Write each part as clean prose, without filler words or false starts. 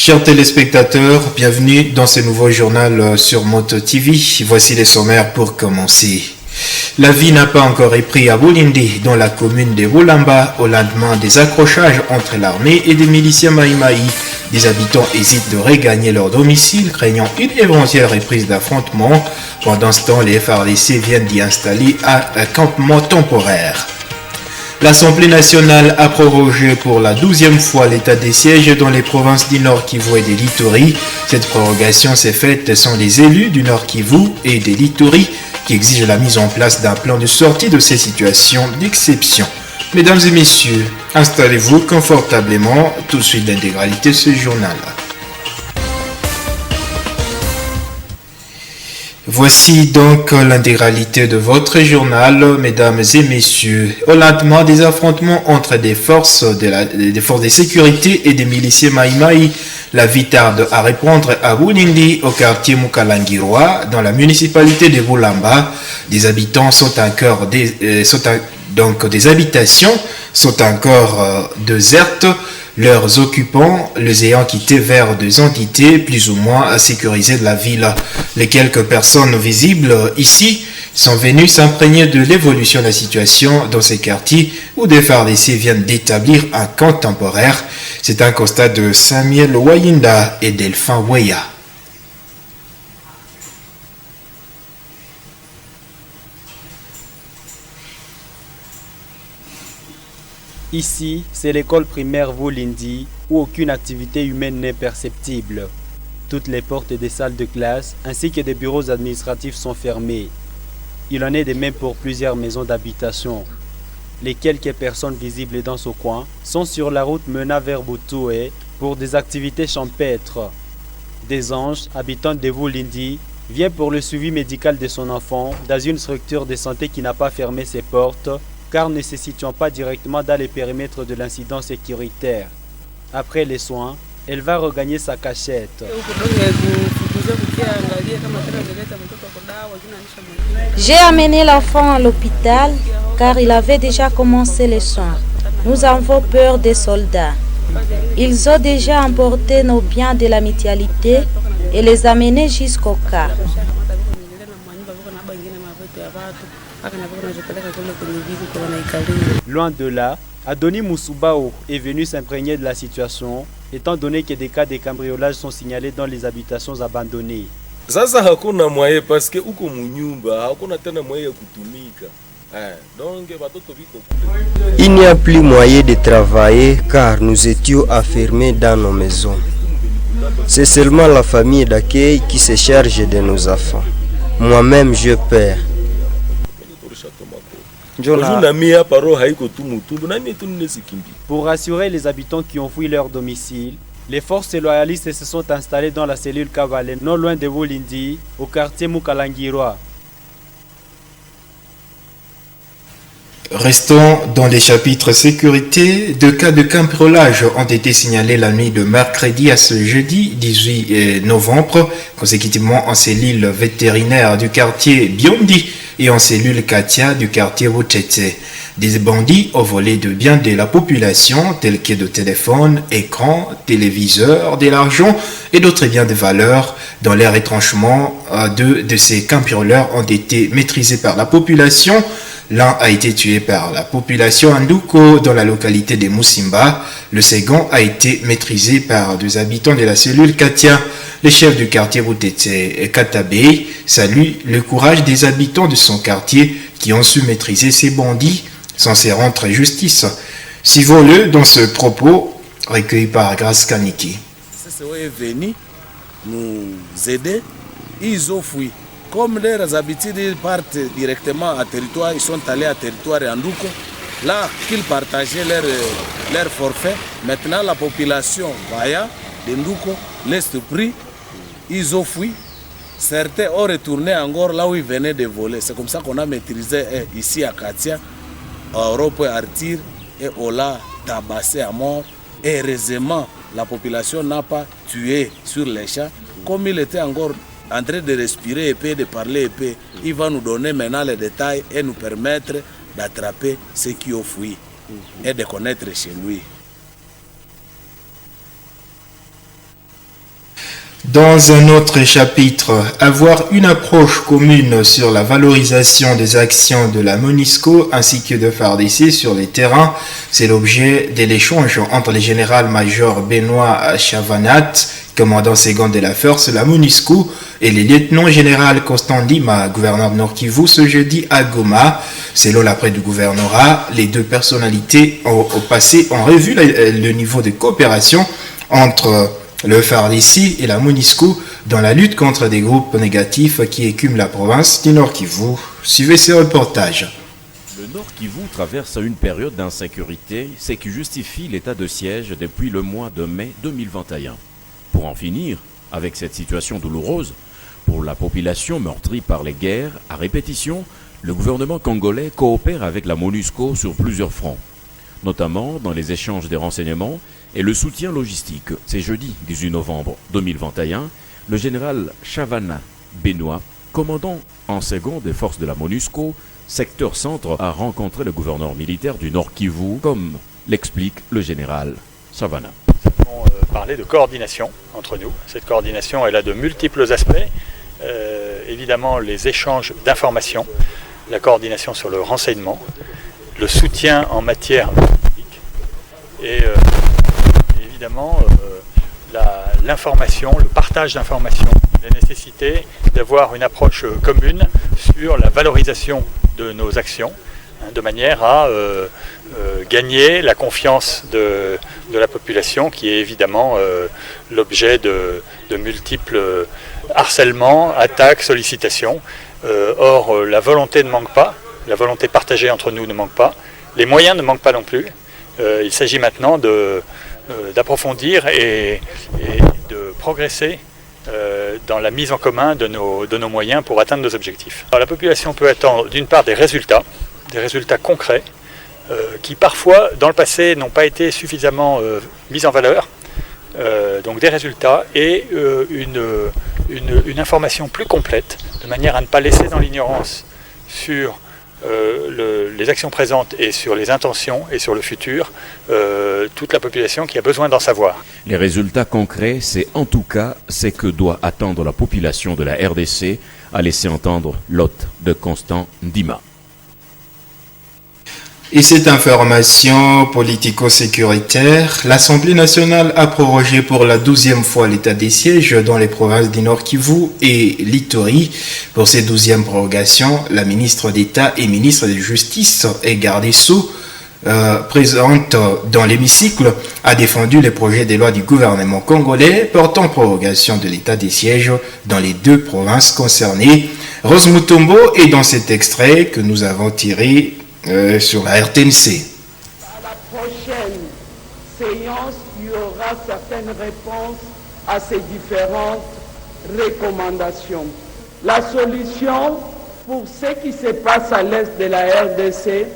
Chers téléspectateurs, bienvenue dans ce nouveau journal sur Moto TV. Voici les sommaires pour commencer. La vie n'a pas encore repris à Bulindi, dans la commune de Bulamba, au lendemain des accrochages entre l'armée et des miliciens Maïmaï. Des habitants hésitent de regagner leur domicile, craignant une éventuelle reprise d'affrontement. Pendant ce temps, les FARDC viennent d'y installer un campement temporaire. L'Assemblée nationale a prorogé pour la 12e fois l'état des sièges dans les provinces du Nord Kivu et de l'Ituri. Cette prorogation s'est faite sans les élus du Nord Kivu et de l'Ituri qui exigent la mise en place d'un plan de sortie de ces situations d'exception. Mesdames et messieurs, installez-vous confortablement, tout de suite l'intégralité de ce journal. Voici donc l'intégralité de votre journal, mesdames et messieurs. Au lendemain des affrontements entre des forces de sécurité et des miliciens Maïmaï, la vie tarde à reprendre à Bulindi, au quartier Mukalangirwa, dans la municipalité de Bulamba. Des habitants des habitations sont encore désertes. Leurs occupants, les ayant quittés vers des entités plus ou moins sécurisées de la ville. Les quelques personnes visibles ici sont venues s'imprégner de l'évolution de la situation dans ces quartiers où des FARDC viennent d'établir un camp temporaire. C'est un constat de Samuel Wayinda et Delphin Weya. Ici, c'est l'école primaire Bulindi où aucune activité humaine n'est perceptible. Toutes les portes des salles de classe ainsi que des bureaux administratifs sont fermés. Il en est de même pour plusieurs maisons d'habitation. Les quelques personnes visibles dans ce coin sont sur la route menant vers Butoué pour des activités champêtres. Des anges, habitants de Bulindi, vient pour le suivi médical de son enfant dans une structure de santé qui n'a pas fermé ses portes car ne se situant pas directement dans les périmètres de l'incident sécuritaire. Après les soins, elle va regagner sa cachette. J'ai amené l'enfant à l'hôpital car il avait déjà commencé les soins. Nous avons peur des soldats. Ils ont déjà emporté nos biens de la mutualité et les amenés jusqu'au cas. Loin de là, Adoni Moussoubao est venu s'imprégner de la situation, étant donné que des cas de cambriolage sont signalés dans les habitations abandonnées. Sasa hakuna mwaye parce que uko munyumba hakuna tena mwaye kutumika. Donc batoto biko kule. Il n'y a plus moyen de travailler car nous étions enfermés dans nos maisons. C'est seulement la famille d'accueil qui se charge de nos enfants. Moi-même je perds. Pour rassurer les habitants qui ont fui leur domicile, les forces loyalistes se sont installées dans la cellule Kavalé, non loin de Bulindi, au quartier Mukalangirwa. Restons dans les chapitres sécurité. Deux cas de cambriolage ont été signalés la nuit de mercredi à ce jeudi 18 novembre, consécutivement en cellule vétérinaire du quartier Biondi et en cellule Katia du quartier Wutete. Des bandits ont volé de biens de la population tels que de téléphones, écrans, téléviseurs, de l'argent et d'autres biens de valeur. Dans les retranchements, deux de ces cambrioleurs ont été maîtrisés par la population. L'un a été tué par la population Andouko dans la localité de Musimba. Le second a été maîtrisé par des habitants de la cellule Katia. Le chef du quartier Wutete Katabe salue le courage des habitants de son quartier qui ont su maîtriser ces bandits sans se rendre justice. Suivons-le dans ce propos recueilli par Grace Kaniki. C'est venu nous aider, ils ont fui. Comme leurs habitudes partent directement à territoire, ils sont allés à territoire Andouko, là qu'ils partageaient leur forfait. Maintenant la population Vaya, de Ndouko, laisse pris, ils ont fui. Certains ont retourné encore là où ils venaient de voler. C'est comme ça qu'on a maîtrisé ici à Katia, à Europe et Artir, et on l'a tabassé à mort. Et heureusement, la population n'a pas tué sur les champs, comme il était encore en train de respirer épais, de parler épais. Il va nous donner maintenant les détails et nous permettre d'attraper ceux qui ont fui et de connaître chez lui. Dans un autre chapitre, avoir une approche commune sur la valorisation des actions de la MONUSCO ainsi que de FARDC sur les terrains, c'est l'objet de l'échange entre le général-major Benoît Chavanat, commandant second de la force, la MONUSCO, et le lieutenant-général Constant Ndima, gouverneur de Nord-Kivu, ce jeudi à Goma. Selon l'après du gouvernorat, les deux personnalités ont passé en revue le niveau de coopération entre le FARDC et la MONUSCO dans la lutte contre des groupes négatifs qui écument la province du Nord-Kivu. Suivez ce reportage. Le Nord-Kivu traverse une période d'insécurité, ce qui justifie l'état de siège depuis le mois de mai 2021. Pour en finir avec cette situation douloureuse, pour la population meurtrie par les guerres à répétition, le gouvernement congolais coopère avec la MONUSCO sur plusieurs fronts, notamment dans les échanges des renseignements et le soutien logistique. C'est jeudi 18 novembre 2021, le général Chavanat Benoît, commandant en second des forces de la MONUSCO, secteur centre, a rencontré le gouverneur militaire du Nord-Kivu, comme l'explique le général Chavanat. Nous avons parlé de coordination entre nous. Cette coordination, elle a de multiples aspects. Évidemment, les échanges d'informations, la coordination sur le renseignement, le soutien en matière politique et évidemment l'information, le partage d'informations, la nécessité d'avoir une approche commune sur la valorisation de nos actions, de manière à gagner la confiance de la population qui est évidemment l'objet de multiples harcèlements, attaques, sollicitations. Or, la volonté ne manque pas, la volonté partagée entre nous ne manque pas, les moyens ne manquent pas non plus. Il s'agit maintenant d'approfondir et de progresser dans la mise en commun de nos moyens pour atteindre nos objectifs. Alors, la population peut attendre d'une part des résultats concrets qui parfois dans le passé n'ont pas été suffisamment mis en valeur, donc des résultats et une information plus complète de manière à ne pas laisser dans l'ignorance sur les actions présentes et sur les intentions et sur le futur toute la population qui a besoin d'en savoir. Les résultats concrets, c'est en tout cas ce que doit attendre la population de la RDC, a laissé entendre l'hôte de Constant Ndima. Et cette information politico-sécuritaire, l'Assemblée nationale a prorogé pour la 12e fois l'état des sièges dans les provinces du Nord-Kivu et l'Ituri. Pour ces 12e prorogations, la ministre d'État et ministre de Justice et garde des Sceaux présente dans l'hémicycle a défendu les projets de loi du gouvernement congolais portant prorogation de l'état des sièges dans les deux provinces concernées. Rose Mutombo est dans cet extrait que nous avons tiré sur la RTNC. À la prochaine séance, il y aura certaines réponses à ces différentes recommandations. La solution pour ce qui se passe à l'est de la RDC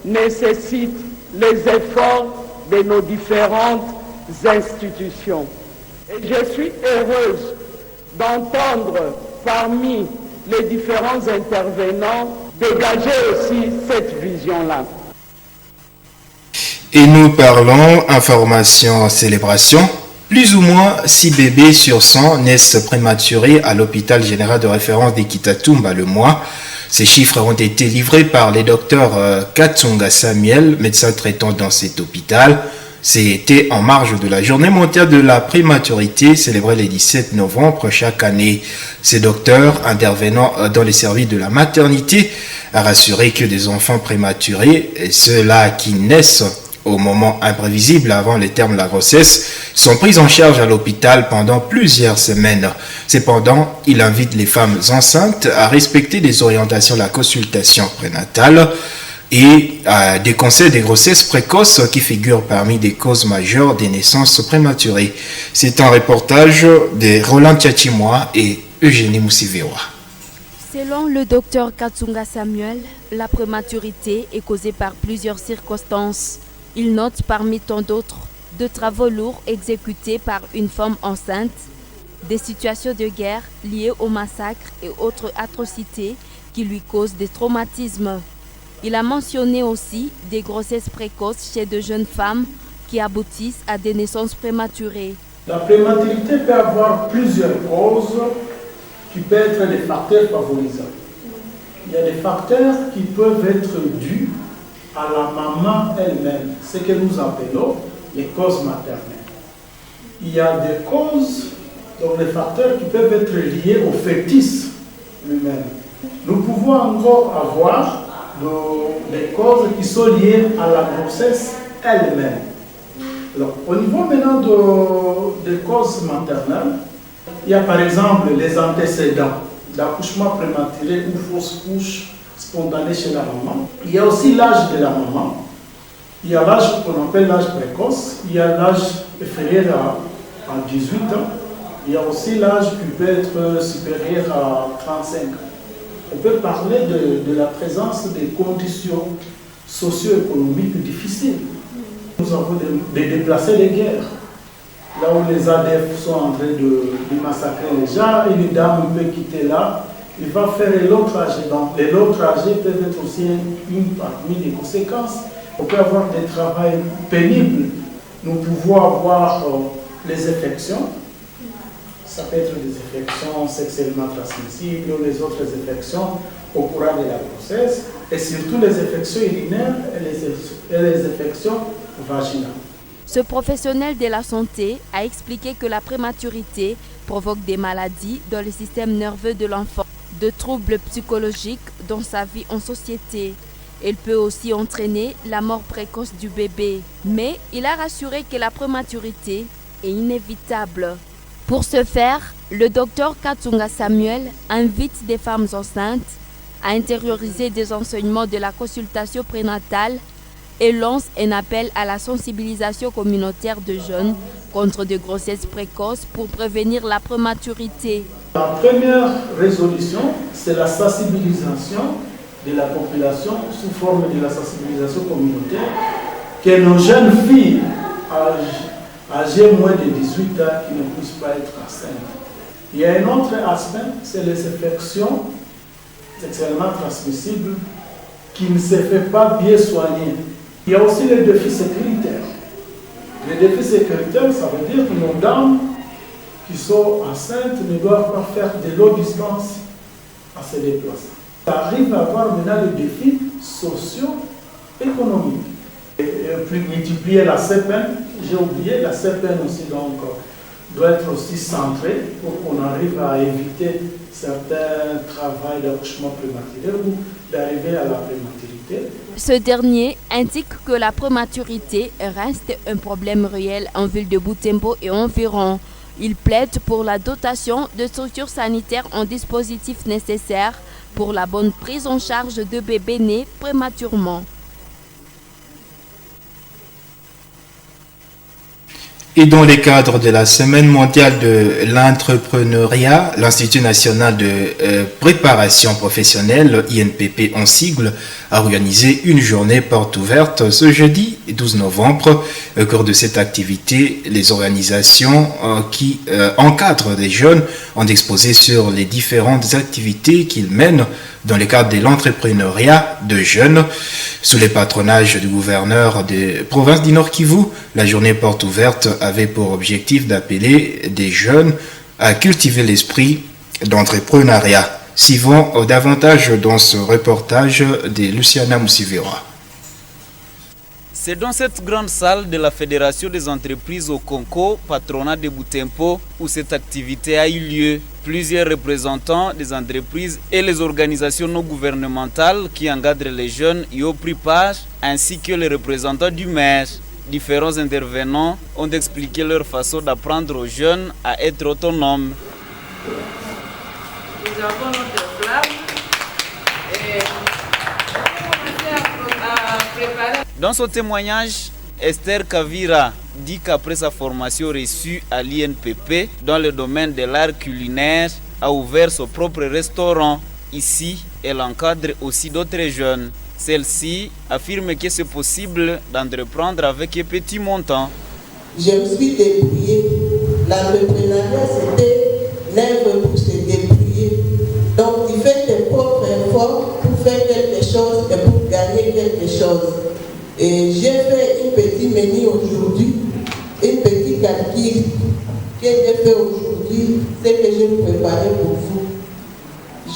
nécessite les efforts de nos différentes institutions. Et je suis heureuse d'entendre parmi les différents intervenants dégager aussi cette vision-là. Et nous parlons information célébration. Plus ou moins 6 bébés sur 100 naissent prématurés à l'hôpital général de référence d'Ekitatumba le mois. Ces chiffres ont été livrés par les docteurs Katsunga Samuel, médecin traitant dans cet hôpital. C'était en marge de la journée mondiale de la prématurité célébrée le 17 novembre chaque année. Ces docteurs intervenant dans les services de la maternité a rassuré que des enfants prématurés, et ceux-là qui naissent au moment imprévisible avant le terme de la grossesse, sont pris en charge à l'hôpital pendant plusieurs semaines. Cependant, il invite les femmes enceintes à respecter les orientations de la consultation prénatale et des conseils des grossesses précoces qui figurent parmi des causes majeures des naissances prématurées. C'est un reportage de Roland Tchachimoa et Eugénie Moussivewa. Selon le docteur Katsunga Samuel, la prématurité est causée par plusieurs circonstances. Il note parmi tant d'autres de travaux lourds exécutés par une femme enceinte, des situations de guerre liées au massacre et autres atrocités qui lui causent des traumatismes. Il a mentionné aussi des grossesses précoces chez de jeunes femmes qui aboutissent à des naissances prématurées. La prématurité peut avoir plusieurs causes qui peuvent être des facteurs favorisants. Il y a des facteurs qui peuvent être dus à la maman elle-même, ce que nous appelons les causes maternelles. Il y a des causes, donc les facteurs qui peuvent être liés au fœtus lui-même. Nous pouvons encore avoir des causes qui sont liées à la grossesse elle-même. Alors, au niveau maintenant des causes maternelles, il y a par exemple les antécédents d'accouchement prématuré ou fausse couche spontanée chez la maman. Il y a aussi l'âge de la maman. Il y a l'âge qu'on appelle l'âge précoce. Il y a l'âge inférieur à 18 ans. Il y a aussi l'âge qui peut être supérieur à 35 ans. On peut parler de la présence des conditions socio-économiques difficiles. Nous avons des déplacés de guerre. Là où les ADF sont en train de massacrer les gens, une dame peut quitter là, il va faire un long trajet. Donc, les longs trajets peuvent être aussi une parmi des conséquences. On peut avoir des travails pénibles. Nous pouvons avoir les infections. Ça peut être des infections sexuellement transmissibles ou les autres infections au cours de la grossesse, et surtout les infections urinaires et les infections vaginales. Ce professionnel de la santé a expliqué que la prématurité provoque des maladies dans le système nerveux de l'enfant, de troubles psychologiques dans sa vie en société. Elle peut aussi entraîner la mort précoce du bébé. Mais il a rassuré que la prématurité est inévitable. Pour ce faire, le docteur Katsunga Samuel invite des femmes enceintes à intérioriser des enseignements de la consultation prénatale et lance un appel à la sensibilisation communautaire de jeunes contre de grossesses précoces pour prévenir la prématurité. La première résolution, c'est la sensibilisation de la population sous forme de la sensibilisation communautaire, que nos jeunes filles âgées moins de 18 ans qui ne puissent pas être enceintes. Il y a un autre aspect, c'est les infections sexuellement transmissibles qui ne se fait pas bien soigner. Il y a aussi les défis sécuritaires. Les défis sécuritaires, ça veut dire que nos dames qui sont enceintes ne doivent pas faire de longues distances à se déplacer. Ça arrive à avoir maintenant des défis socio-économiques. Et puis multiplier la CPN, j'ai oublié, la CPN aussi donc doit être aussi centrée pour qu'on arrive à éviter certains travaux d'accouchement prématuré ou d'arriver à la prématurité. Ce dernier indique que la prématurité reste un problème réel en ville de Butembo et environ. Il plaide pour la dotation de structures sanitaires en dispositifs nécessaires pour la bonne prise en charge de bébés nés prématurément. Et dans le cadre de la Semaine mondiale de l'entrepreneuriat, l'Institut national de préparation professionnelle, INPP en sigle, a organisé une journée porte ouverte ce jeudi 12 novembre. Au cours de cette activité, les organisations qui encadrent les jeunes ont exposé sur les différentes activités qu'ils mènent dans le cadre de l'entrepreneuriat de jeunes. Sous le patronage du gouverneur de province du Nord Kivu, la journée porte ouverte avait pour objectif d'appeler des jeunes à cultiver l'esprit d'entrepreneuriat. Suivons davantage dans ce reportage de Luciana Moussivera. C'est dans cette grande salle de la Fédération des entreprises au Congo, patronat de Butembo, où cette activité a eu lieu. Plusieurs représentants des entreprises et les organisations non gouvernementales qui encadrent les jeunes y ont pris part, ainsi que les représentants du maire. Différents intervenants ont expliqué leur façon d'apprendre aux jeunes à être autonomes. Nous avons notre flamme et on va commencer à préparer. Dans son témoignage, Esther Kavira dit qu'après sa formation reçue à l'INPP dans le domaine de l'art culinaire, a ouvert son propre restaurant. Ici, elle encadre aussi d'autres jeunes. Celle-ci affirme que c'est possible d'entreprendre avec un petit montant. Je me suis débrouillée. L'entrepreneuriat, c'était l'œuvre pour se débrouiller. Donc, tu fais tes propres efforts pour faire quelque chose et pour gagner quelque chose. Et j'ai fait une petite menu aujourd'hui, une petite calcul que j'ai fait aujourd'hui, c'est que j'ai préparé pour vous.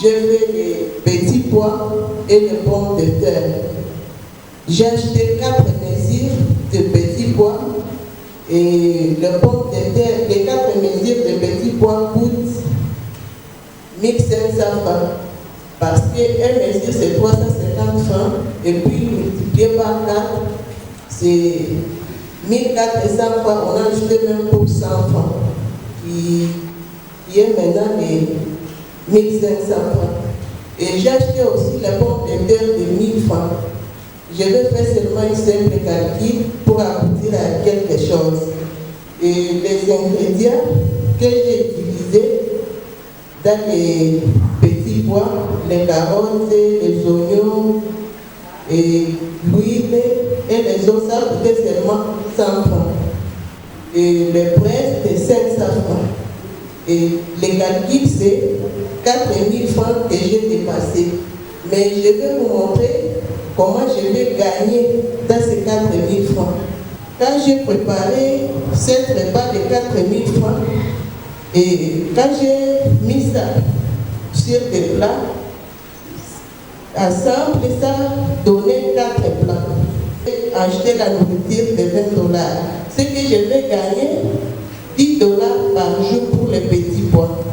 J'ai fait les petits pois et les pommes de terre. J'ai acheté 4 mesures de petits pois et les pommes de terre, les 4 mesures de petits pois coûtent 1500 francs. Parce qu'un mesure c'est 350 francs et puis multiplié par 4, c'est 1400 francs. On a ajouté même pour 100 francs qui est maintenant les 1500 francs. Et j'ai acheté aussi les pommes de terre de 1000 francs. Je vais faire seulement une simple calcul pour aboutir à quelque chose. Et les ingrédients que j'ai utilisés dans les petits pois, les carottes, les oignons, et l'huile et les os, ça coûtait seulement 100 francs. Et les presses, c'est 500 francs. Et les calculs, c'est 4000 francs que j'ai dépassé. Mais je vais vous montrer comment je vais gagner dans ces 4000 francs. Quand j'ai préparé cette repas de 4000 francs, et quand j'ai mis ça sur des plats, ensemble, ça donnait 4 plats. J'ai acheté la nourriture de 20 $. Ce que je vais gagner, 10 $ par jour pour les petits pois.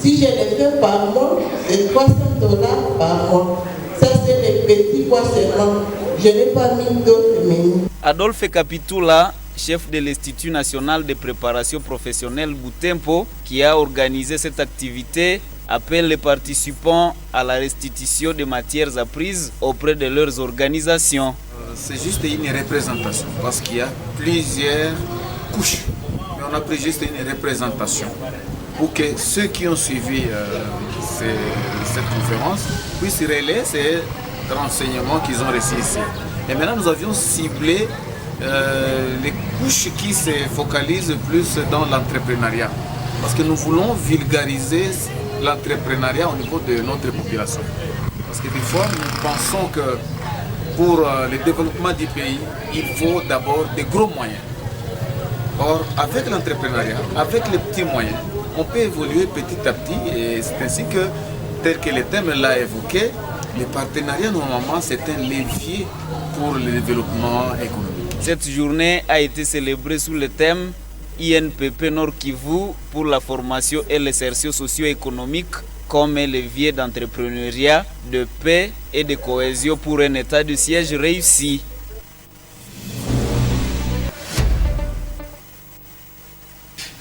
Si je les fais par mois, c'est 300 $ par mois. Ça, c'est les petits pois seulement. Je n'ai pas mis d'autres menus. Adolphe Capitula, chef de l'Institut national de préparation professionnelle Butempo, qui a organisé cette activité, appelle les participants à la restitution des matières apprises auprès de leurs organisations. C'est juste une représentation parce qu'il y a plusieurs couches. Mais on a pris juste une représentation pour que ceux qui ont suivi cette conférence puissent relayer ces renseignements qu'ils ont reçus ici. Et maintenant, nous avions ciblé les couches qui se focalisent plus dans l'entrepreneuriat. Parce que nous voulons vulgariser l'entrepreneuriat au niveau de notre population. Parce que des fois, nous pensons que pour le développement du pays, il faut d'abord des gros moyens. Or, avec l'entrepreneuriat, avec les petits moyens, on peut évoluer petit à petit et c'est ainsi que, tel que le thème l'a évoqué, le partenariat, normalement, c'est un levier pour le développement économique. Cette journée a été célébrée sous le thème INPP Nord Kivu pour la formation et l'insertion socio-économique comme un levier d'entrepreneuriat, de paix et de cohésion pour un état de siège réussi.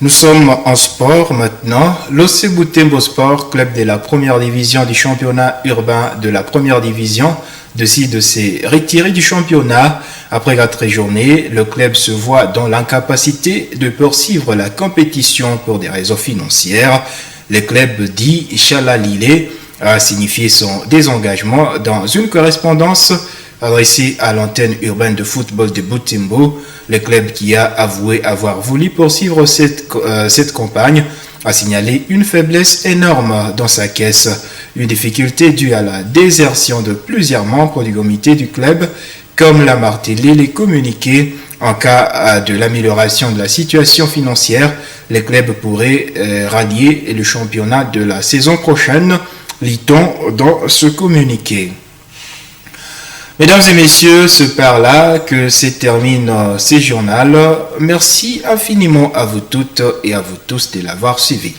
Nous sommes en sport maintenant. L'OC Butembo Sport, club de la première division du championnat urbain de la première division, décide de se retirer du championnat. Après 4 journées, le club se voit dans l'incapacité de poursuivre la compétition pour des raisons financières. Le club dit Chalalile a signifié son désengagement dans une correspondance adressée à l'antenne urbaine de football de Butembo. Le club qui a avoué avoir voulu poursuivre cette campagne a signalé une faiblesse énorme dans sa caisse, une difficulté due à la désertion de plusieurs membres du comité du club, comme l'a martelé les communiqués. En cas de l'amélioration de la situation financière, le club pourrait rallier le championnat de la saison prochaine, lit-on dans ce communiqué. Mesdames et messieurs, c'est par là que se termine ce journal. Merci infiniment à vous toutes et à vous tous de l'avoir suivi.